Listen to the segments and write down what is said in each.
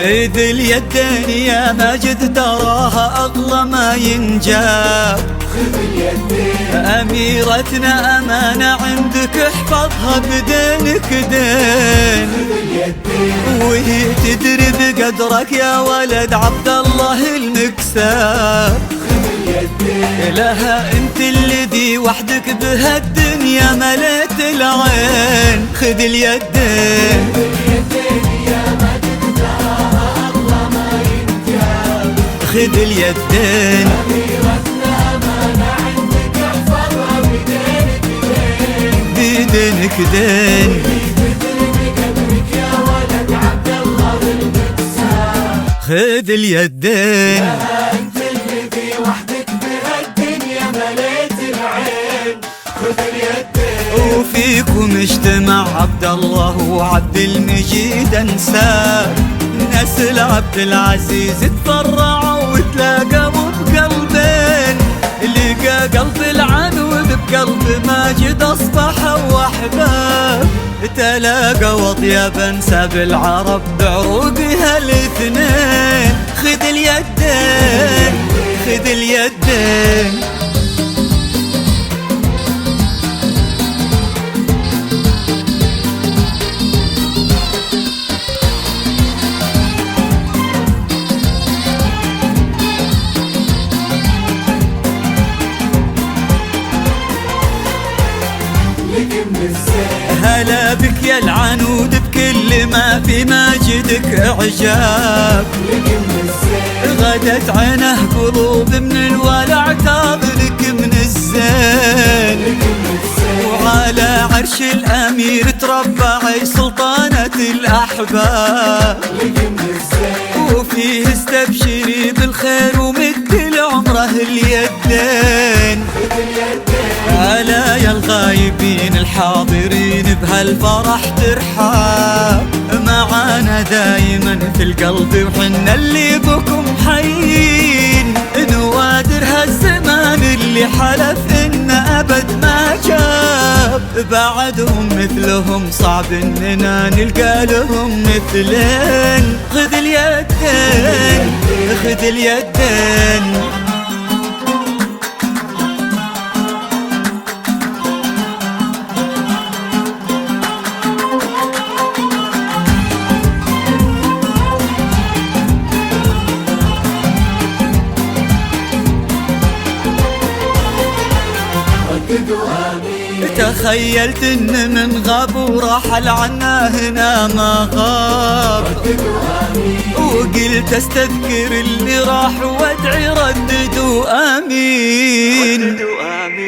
خذ اليدين يا ماجد تراها أغلى ما ينجاب. خذ اليدين أميرتنا أمانة عندك احفظها بدينك دين. خذ اليدين وهي تدري بقدرك يا ولد عبد الله المكساب. خذ اليدين لها انت الذي وحدك بهالدنيا مليت العين. خذ اليدين خذ اليدين أميرتنا أمانة عندك احفظها بدينك دين. بدينك دين. بقدرك يا ولد عبد الله المكساب. خذ اليدين أنت الذي وحدك بهالدنيا مليت العين. خذ اليدين وفيكم اجتمع عبد الله وعبد المجيد انساب. نسل عبد العزيز تفرعوا وتلاقوا بقلبين. لقى قلب العنود بقلب ماجد اصبحوا احباب. تلاقوا اطيب انساب العرب بعروقها الاثنين. خذ اليدين خذ اليدين هلا بك يا العنود بكل ما في ماجدك اعجاب. غدت عينه قلوب من الولع تاظلك من الزين. وعلى عرش الامير تربعي سلطانة الاحباب. وفيه استبشري بالخير ومد لعمره اليدين. ألا يا الغايبين الحاضرين بهالفرح ترحاب. معانا دايما في القلب وحنا اللي بكم حيين. نوادر هالزمان اللي حلف إن أبد ما جاب. بعدهم مثلهم صعب إننا نلقى لهم مثلين. خذ اليدين خذ اليدين تخيلت ان من غاب ورحل عنا هنا ما غاب. وقلت استذكر اللي راح وادعي رددوا امين.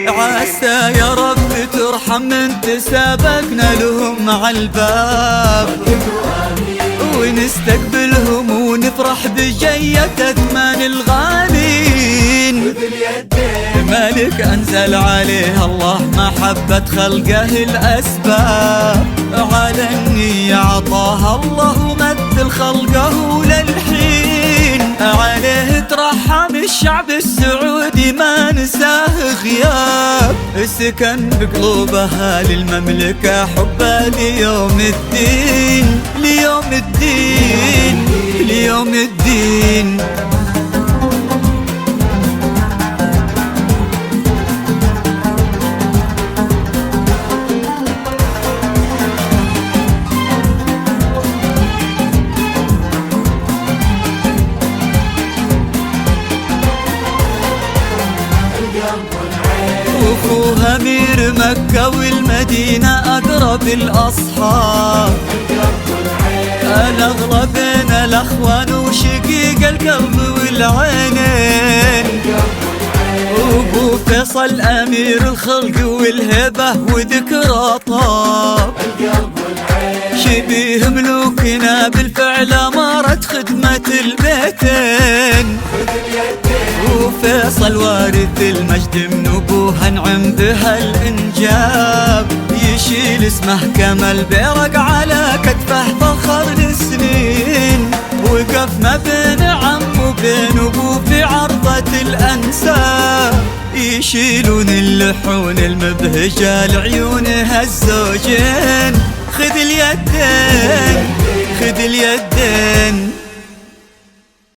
عسى يا رب ترحم من تسابقنا لهم عالباب. ونستقبلهم ونفرح بجية اثمان الغالين. مالك أنزل عليه الله محبة خلقه الأسباب. على النية عطاها الله مثل خلقه للحين. عليه ترحم الشعب السعودي ما نساه غياب. سكن بقلوبها للمملكة حبها ليوم الدين. ليوم الدين ليوم الدين وفوها أمير مكة والمدينة أقرب الأصحاب. الأغلى بين الأخوان وشقيق القلب والعينين. وأبو فيصل أمير الخلق والهبة وذكرى طاب. شبيه ملوكنا بالفعل أمارت خدمة البيتين. وفيصل وارث المجد من أبوها نعم بها الإنجاب. يشيل اسمه كما البيرق على كتفه فخر لسنين. وقف ما بين عم وبين أبوه في عرضة الأنساب. يشيلون اللحون المبهجة لعيونها الزوجين. خذ اليدين خذ اليدين